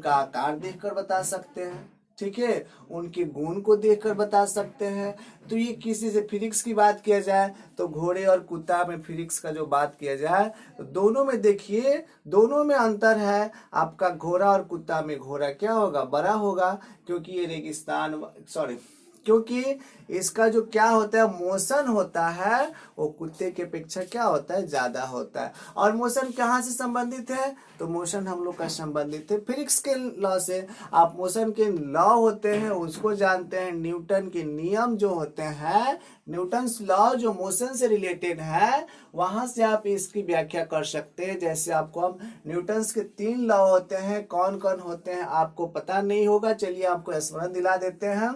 उनका आकार देखकर बता सकते हैं, ठीक है, उनके गुण को देखकर बता सकते हैं। तो ये किसी से फिजिक्स की बात किया जाए तो घोड़े और कुत्ता में फिजिक्स का जो बात किया जाए तो दोनों में देखिए, दोनों में अंतर है। आपका घोड़ा और कुत्ता में घोड़ा क्या होगा, बड़ा होगा, क्योंकि ये रेगिस्तान, सॉरी, क्योंकि इसका जो क्या होता है मोशन होता है वो कुत्ते के अपेक्षा क्या होता है, ज्यादा होता है। और मोशन कहाँ से संबंधित है, तो मोशन हम लोग का संबंधित है फिजिक्स के लॉ से। आप मोशन के लॉ होते हैं उसको जानते हैं, न्यूटन के नियम जो होते हैं, न्यूटन्स लॉ जो मोशन से रिलेटेड है, वहां से आप इसकी व्याख्या कर सकते हैं। जैसे आपको हम न्यूटन्स के 3 लॉ होते हैं, कौन कौन होते हैं आपको पता नहीं होगा, चलिए आपको स्मरण दिला देते हैं।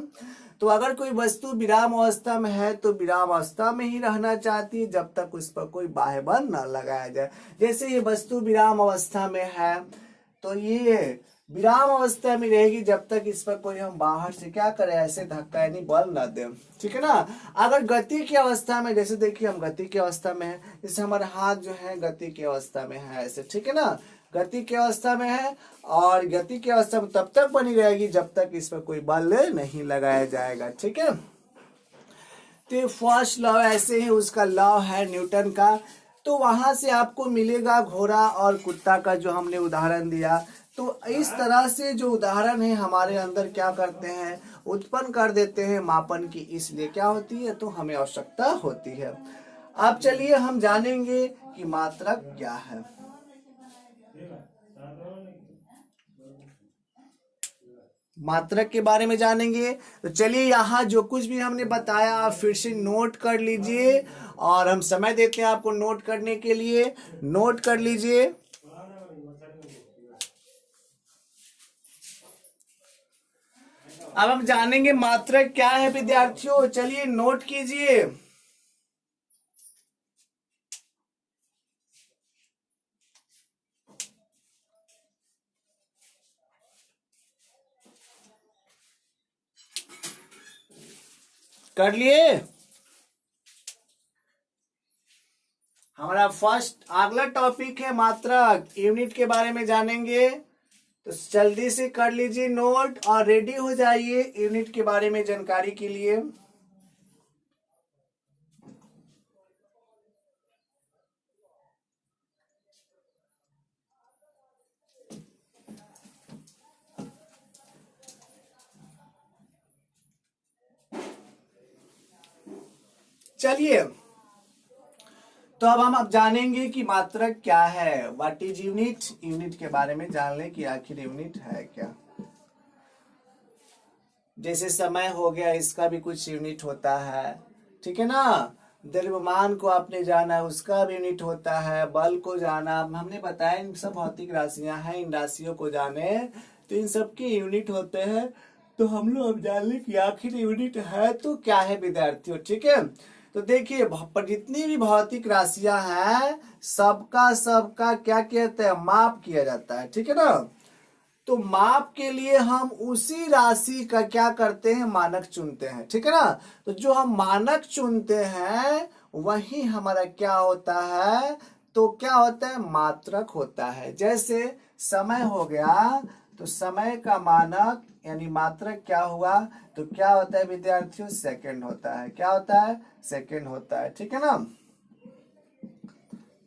तो अगर कोई वस्तु विराम अवस्था में है तो विराम अवस्था में ही रहना चाहती है जब तक उस पर कोई बाह्य बल न लगाया जाए। जैसे ये वस्तु विराम अवस्था में है तो ये विराम अवस्था में रहेगी जब तक इस पर कोई हम बाहर से क्या करें, ऐसे धक्का यानी बल न दें, ठीक है ना। अगर गति की अवस्था में, जैसे देखिए हम गति की अवस्था में है, जैसे हमारा हाथ जो है गति की अवस्था में है ऐसे, ठीक है ना, गति की अवस्था में है, और गति की अवस्था में तब तक बनी रहेगी जब तक इस पर कोई बल नहीं लगाया जाएगा, ठीक है। तो फर्स्ट लॉ ऐसे ही उसका लॉ है न्यूटन का। तो वहां से आपको मिलेगा घोड़ा और कुत्ता का जो हमने उदाहरण दिया। तो इस तरह से जो उदाहरण है हमारे अंदर क्या करते हैं, उत्पन्न कर देते हैं मापन की, इसलिए क्या होती है, तो हमें आवश्यकता होती है। अब चलिए हम जानेंगे कि मात्रक क्या है। मात्रक के बारे में जानेंगे तो चलिए यहाँ जो कुछ भी हमने बताया आप फिर से नोट कर लीजिए, और हम समय देते हैं आपको नोट करने के लिए, नोट कर लीजिए। अब हम जानेंगे मात्रक क्या है विद्यार्थियों, चलिए नोट कीजिए। कर लिए। हमारा फर्स्ट अगला टॉपिक है मात्रक, यूनिट के बारे में जानेंगे। तो जल्दी से कर लीजिए नोट और रेडी हो जाइए यूनिट के बारे में जानकारी के लिए। चलिए तो अब हम जानेंगे कि मात्रक क्या है, व्हाट इज यूनिट। यूनिट के बारे में जान ले कि आखिर यूनिट है क्या। जैसे समय हो गया, इसका भी कुछ यूनिट होता है, ठीक है ना। द्रव्यमान को आपने जाना, उसका भी यूनिट होता है। बल को जाना, हमने बताया इन सब भौतिक राशियां हैं, इन राशियों को जाने तो इन सब के यूनिट होते हैं। तो हम लोग अब जान लें कि आखिर यूनिट है तो क्या है विद्यार्थियों, ठीक है। तो देखिए जितनी भी भौतिक राशियां हैं सबका सबका क्या कहते हैं, माप किया जाता है, ठीक है ना। तो माप के लिए हम उसी राशि का क्या करते हैं, मानक चुनते हैं, ठीक है ना। तो जो हम मानक चुनते हैं वही हमारा क्या होता है, तो क्या होता है, मात्रक होता है। जैसे समय हो गया तो समय का मानक यानी मात्रक क्या हुआ, तो क्या होता है विद्यार्थियों, सेकंड होता है। क्या होता है, सेकंड होता है, ठीक है ना।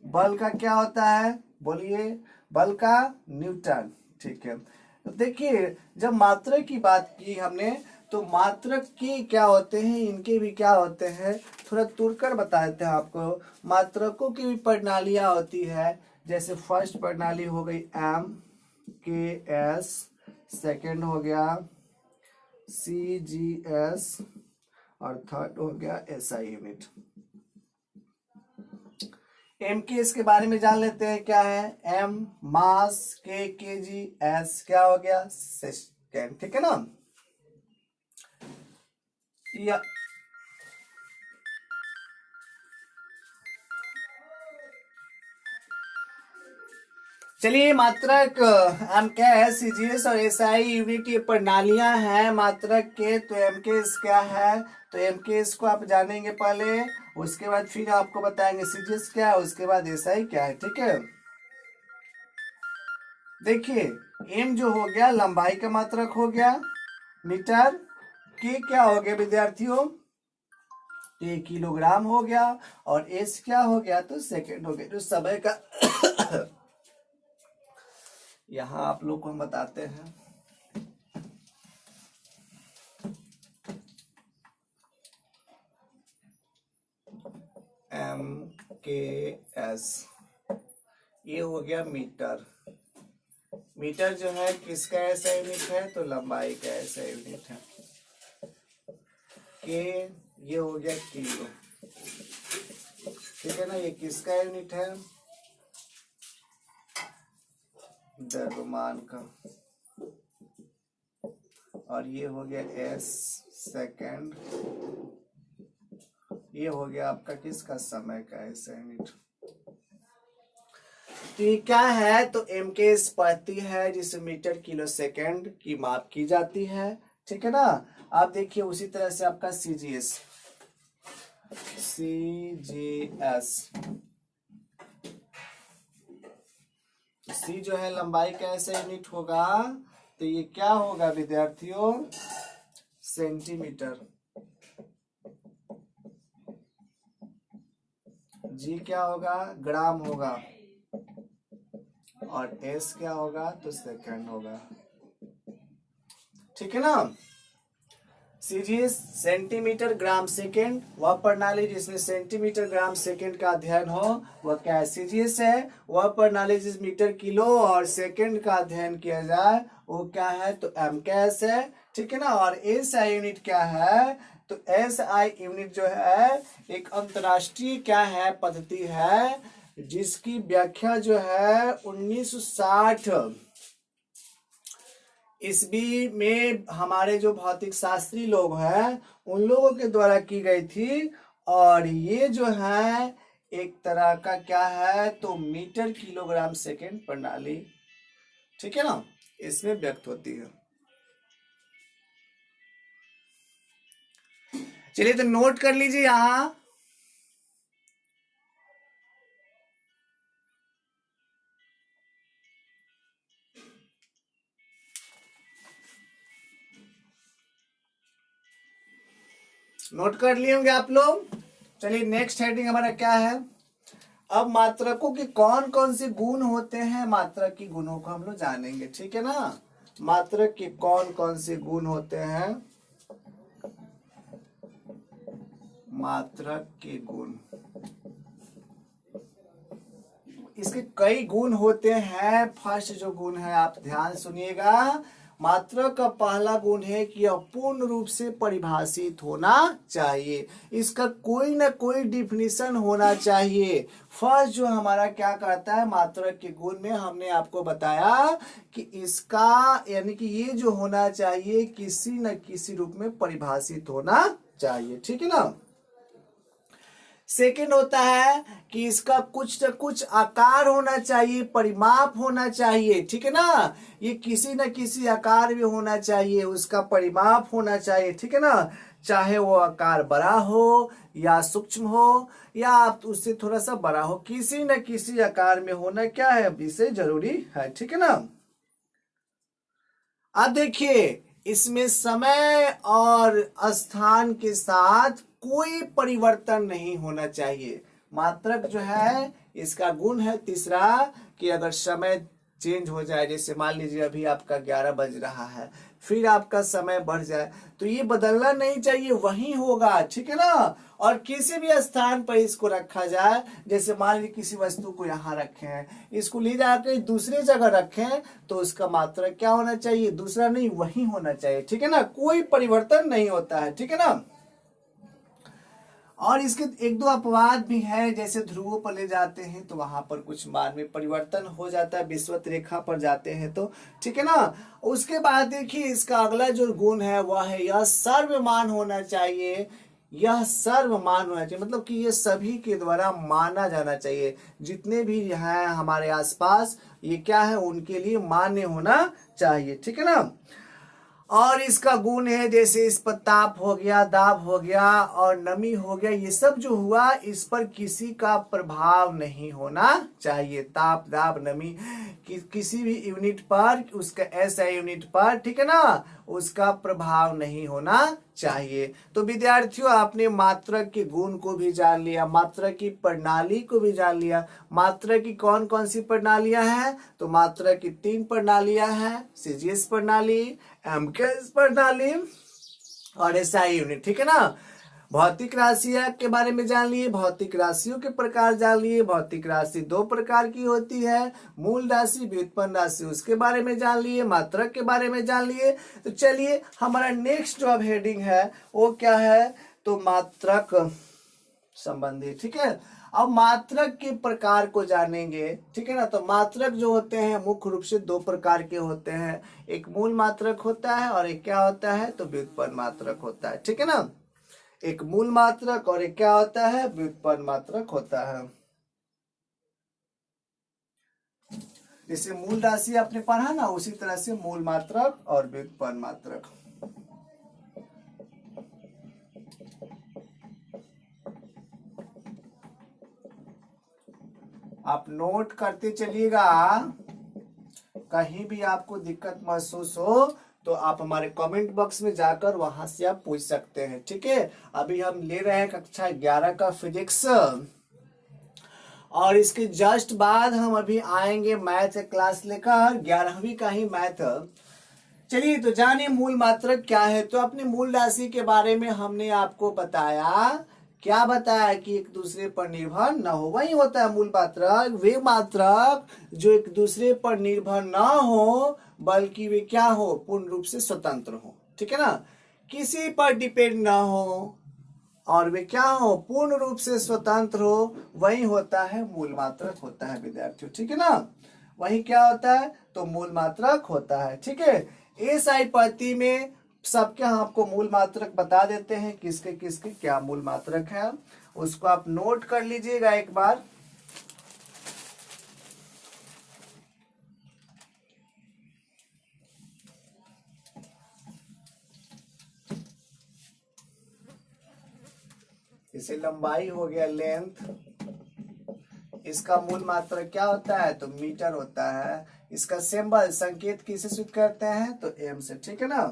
बल का क्या होता है, बोलिए, बल का न्यूटन, ठीक है। तो देखिए जब मात्रक की बात की हमने तो मात्रक के क्या होते हैं, इनके भी क्या होते हैं, थोड़ा तुड़कर बता देते हैं आपको। मात्रकों की भी प्रणालियां होती है। जैसे फर्स्ट प्रणाली हो गई एम के एस, सेकेंड हो गया सी जी एस, और थर्ड हो गया एस आई यूनिट। एम के एस के बारे में जान लेते हैं क्या है, एम मास, के जी, एस क्या हो गया, सेकेंड, ठीक है ना। या चलिए मात्रक एम क्या है, सीजीएस और एसआई यूनिट ये प्रणालियां हैं मात्रक के। तो एम के एस क्या है, तो एम के एस को आप जानेंगे पहले, उसके बाद फिर आपको बताएंगे सीजीएस क्या है, उसके बाद एसआई क्या है, ठीक है। देखिए m जो हो गया लंबाई का मात्रक हो गया मीटर, k क्या हो गया विद्यार्थियों, ये किलोग्राम हो गया, और s क्या हो गया तो सेकंड हो गया। तो समय का यहां आप लोग को हम बताते हैं MKS, ये हो गया मीटर। मीटर जो है किसका ऐसा यूनिट है तो लंबाई का ऐसा यूनिट है। के ये हो गया किलो, ठीक है ना, ये किसका यूनिट है द्रव्यमान का, और ये हो गया एस सेकंड, ये हो गया आपका किसका समय का ऐसा यूनिट। तो ये क्या है तो एम के एस पढ़ती है जिसे मीटर किलो सेकंड की माप की जाती है, ठीक है ना। आप देखिए उसी तरह से आपका सीजीएस, सी जो है लंबाई का ऐसा यूनिट होगा, तो ये क्या होगा विद्यार्थियों सेंटीमीटर, जी क्या होगा ग्राम होगा, और एस क्या होगा तो सेकंड होगा, ठीक है ना। सीजीएस सेंटीमीटर ग्राम सेकंड, वह प्रणाली जिसमें सेंटीमीटर ग्राम सेकंड का अध्ययन हो वह क्या है सीजीएस है। वह प्रणाली जिस मीटर किलो और सेकंड का अध्ययन किया जाए वो क्या है तो एमकेएस है, ठीक है ना। और एसआई यूनिट क्या है तो एसआई यूनिट जो है एक अंतरराष्ट्रीय क्या है पद्धति है, जिसकी व्याख्या जो है 1960 ईस्वी में हमारे जो भौतिक शास्त्री लोग हैं उन लोगों के द्वारा की गई थी। और ये जो है एक तरह का क्या है तो मीटर किलोग्राम सेकंड प्रणाली, ठीक है ना, इसमें व्यक्त होती है। चलिए तो नोट कर लीजिए यहां, नोट कर लिए होंगे आप लोग। चलिए नेक्स्ट हेडिंग हमारा क्या है, अब मात्रकों के कौन कौन से गुण होते हैं, मात्रक की गुणों को हम लोग जानेंगे, ठीक है ना। मात्रक के कौन कौन से गुण होते हैं, मात्रक के गुण, इसके कई गुण होते हैं। फर्स्ट जो गुण है आप ध्यान सुनिएगा, मात्रक का पहला गुण है कि यह पूर्ण रूप से परिभाषित होना चाहिए, इसका कोई ना कोई डिफिनीशन होना चाहिए। फर्स्ट जो हमारा क्या कहता है मात्रक के गुण में हमने आपको बताया कि इसका यानी कि ये जो होना चाहिए किसी न किसी रूप में परिभाषित होना चाहिए, ठीक है ना। सेकंड होता है कि इसका कुछ न कुछ आकार होना चाहिए, परिमाप होना चाहिए, ठीक है ना। ये किसी न किसी आकार में होना चाहिए, उसका परिमाप होना चाहिए, ठीक है ना। चाहे वो आकार बड़ा हो या सूक्ष्म हो या आप उससे थोड़ा सा बड़ा हो, किसी न किसी आकार में होना क्या है विषय जरूरी है, ठीक है ना। अब देखिए इसमें समय और स्थान के साथ कोई परिवर्तन नहीं होना चाहिए। मात्रक जो है इसका गुण है तीसरा कि अगर समय चेंज हो जाए, जैसे मान लीजिए अभी आपका 11 बज रहा है फिर आपका समय बढ़ जाए तो ये बदलना नहीं चाहिए, वही होगा, ठीक है ना। और किसी भी स्थान पर इसको रखा जाए, जैसे मान लीजिए किसी वस्तु को यहाँ रखे हैं, इसको ले जाकर दूसरी जगह रखें तो उसका मात्रक क्या होना चाहिए दूसरा नहीं वही होना चाहिए, ठीक है ना, कोई परिवर्तन नहीं होता है, ठीक है ना। और इसके एक दो अपवाद भी है, जैसे ध्रुवों पर ले जाते हैं तो वहां पर कुछ मान में परिवर्तन हो जाता है, विषुवत रेखा पर जाते हैं तो, ठीक है ना। उसके बाद देखिए इसका अगला जो गुण है वह है यह सर्वमान होना चाहिए, यह सर्वमान होना चाहिए मतलब कि ये सभी के द्वारा माना जाना चाहिए, जितने भी हैं हमारे आसपास ये क्या है उनके लिए मान्य होना चाहिए, ठीक है ना। और इसका गुण है जैसे इस पर ताप हो गया, दाब हो गया और नमी हो गया, ये सब जो हुआ इस पर किसी का प्रभाव नहीं होना चाहिए। ताप, दाब, नमी किसी भी यूनिट पर, उसका एसआई यूनिट पर, ठीक है ना, उसका प्रभाव नहीं होना चाहिए। तो विद्यार्थियों आपने मात्रक के गुण को भी जान लिया, मात्रक की प्रणाली को भी जान लिया। मात्रक की कौन कौन सी प्रणालियां हैं? तो मात्रक की 3 प्रणालियां हैं, सीजीएस प्रणाली, एमकेएस प्रणाली और एसआई यूनिट, ठीक है ना। भौतिक राशियां के बारे में जान लिए, भौतिक राशियों के प्रकार जान लिए। भौतिक राशि 2 प्रकार की होती है, मूल राशि, व्युत्पन्न राशि, उसके बारे में जान लिए, मात्रक के बारे में जान लिए। तो चलिए हमारा नेक्स्ट जो अब हेडिंग है वो क्या है? तो मात्रक संबंधी, ठीक है। अब मात्रक के प्रकार को जानेंगे, ठीक है ना। तो मात्रक जो होते हैं मुख्य रूप से 2 प्रकार के होते हैं, एक मूल मात्रक होता है और एक क्या होता है? तो व्युत्पन्न मात्रक होता है, ठीक है ना। एक मूल मात्रक और एक क्या होता है? व्युत्पन्न मात्रक होता है। जैसे मूल राशि आपने पढ़ा ना, उसी तरह से मूल मात्रक और व्युत्पन्न मात्रक। आप नोट करते चलिएगा, कहीं भी आपको दिक्कत महसूस हो तो आप हमारे कमेंट बॉक्स में जाकर वहां से आप पूछ सकते हैं, ठीक है। अभी हम ले रहे हैं कक्षा 11 का फिजिक्स और इसके जस्ट बाद हम अभी आएंगे मैथ क्लास लेकर, 11वीं का ही मैथ। चलिए तो जानिए मूल मात्रक क्या है। तो अपनी मूल राशि के बारे में हमने आपको बताया, क्या बताया कि एक दूसरे पर निर्भर न हो, वही होता है मूल मात्रक। वे मात्रक जो एक दूसरे पर निर्भर ना हो बल्कि वे क्या हो? पूर्ण रूप से स्वतंत्र हो, ठीक है ना। किसी पर डिपेंड ना हो और वे क्या हो? पूर्ण रूप से स्वतंत्र हो, वही होता है मूल मात्रक होता है विद्यार्थियों, ठीक है ना। वही क्या होता है? तो मूल मात्रक होता है, ठीक है। एसआई पद्धति में सबके हम आपको मूल मात्रक बता देते हैं, किसके किसके क्या मूल मात्रक है, उसको आप नोट कर लीजिएगा एक बार। इसे लंबाई हो गया, लेंथ, इसका मूल मात्रक क्या होता है? तो मीटर होता है। इसका सिंबल, संकेत किसे सूचित करते हैं? तो एम से, ठीक है ना।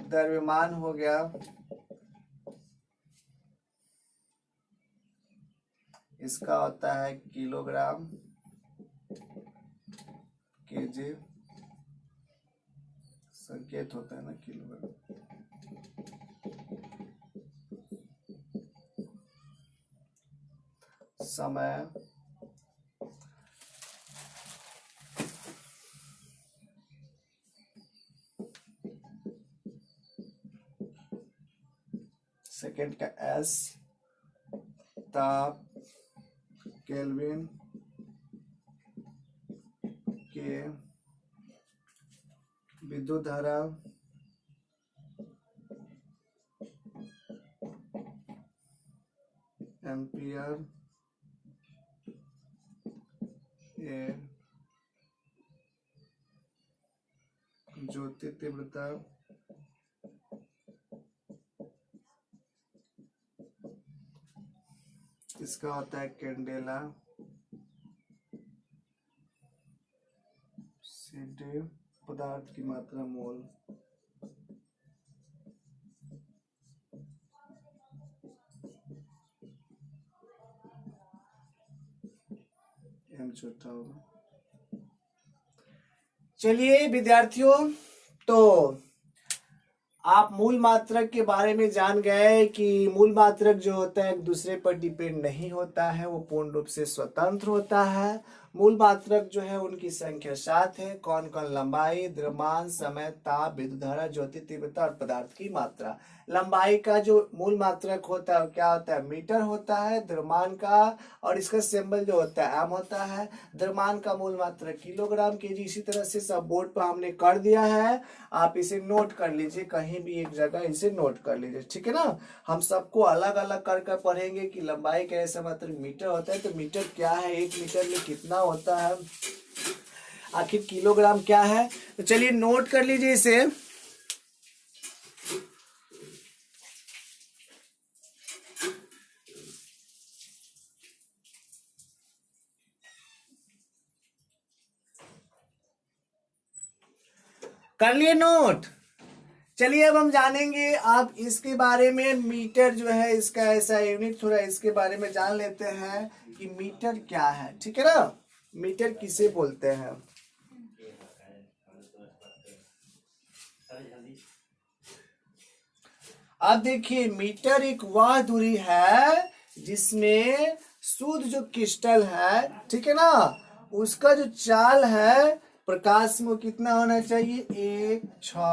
द्रव्यमान हो गया, इसका होता है किलोग्राम, केजी, संकेत होता है ना किलोग्राम। समय, सेकेंड का एस, ताप, केल्विन, के, विद्युत धारा, एम्पियर, ए, ज्योति तीव्रता, इसका होता है कैंडेला, सीधे पदार्थ की मात्रा मोल, एम छोटा होगा। चलिए विद्यार्थियों, तो आप मूल मात्रक के बारे में जान गए कि मूल मात्रक जो होता है एक दूसरे पर डिपेंड नहीं होता है, वो पूर्ण रूप से स्वतंत्र होता है। मूल मात्रक जो है उनकी संख्या 7 है। कौन कौन? लंबाई, द्रव्यमान, समय, ताप, विद्युत धारा, ज्योति तीव्रता और पदार्थ की मात्रा। लंबाई का जो मूल मात्रक होता है क्या होता है? मीटर होता है। द्रव्यमान का और इसका सिंबल जो होता है एम होता है। द्रव्यमान का मूल मात्रक किलोग्राम, केजी, इसी तरह से सब बोर्ड पर हमने कर दिया है। आप इसे नोट कर लीजिए, कहीं भी एक जगह इसे नोट कर लीजिए, ठीक है ना। हम सबको अलग अलग कर पढ़ेंगे कि लंबाई का ऐसा मात्रक मीटर होता है, तो मीटर क्या है, 1 मीटर में कितना होता है, आखिर किलोग्राम क्या है। तो चलिए नोट कर लीजिए इसे। कर लिए नोट। चलिए अब हम जानेंगे अब इसके बारे में, मीटर जो है इसका ऐसा यूनिट, थोड़ा इसके बारे में जान लेते हैं कि मीटर क्या है। ठीक है ना, मीटर किसे बोलते हैं। अब देखिए, मीटर एक वह दूरी है जिसमें शुद्ध जो क्रिस्टल है, ठीक है ना, उसका जो चाल है प्रकाश में वो कितना होना चाहिए, 1, 6